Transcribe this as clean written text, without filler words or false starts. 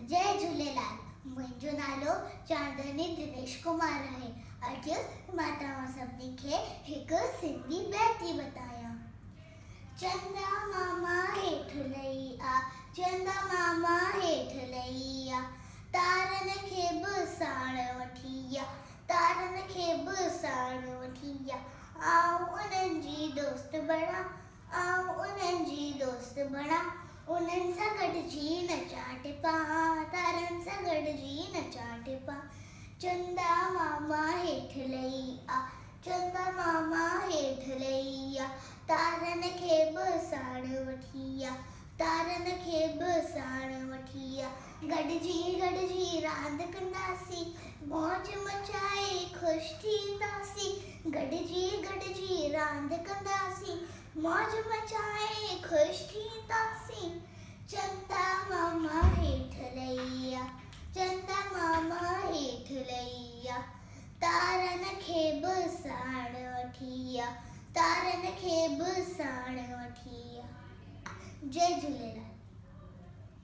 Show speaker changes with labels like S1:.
S1: जय झूलेलाल। मुंहिंजो नालो चांदनी दिनेश कुमार आहे। अॼु मां तव्हां सभिनी खे हिकु सिंधी बैती बतायां। चंदा मामा हेठ लही आ, चंदा मामा हेठ लही आ, तारनि खे बि साण वठी आ, तारनि खे बि साण वठी आ। आऊं उन्हनि जी दोस्त बणा, आऊं उन्हनि जी दोस्त बणा, उन्हनि सां गॾिजी नचां टिपां, तारनि सां गॾिजी नचां टिपां। चंदा मामा हेठ लही आ, चंदा मामा हेठ लही आ, तारनि खे बि साण वठी आ, तारनि खे बि साण वठी आ। गॾिजी रांदि कंदासीं, मौज मचाए ख़ुशि थींदासीं। गॾिजी रांदि कंदासीं, मौज मचाए ख़ुशि थींदासीं। चंदा मामा हेठ लही आ, चंदा मामा हेठ लही आ, तारनि खे बि साण वठी आ, तारनि खे बि साण वठी आ। जय झूलेलाल।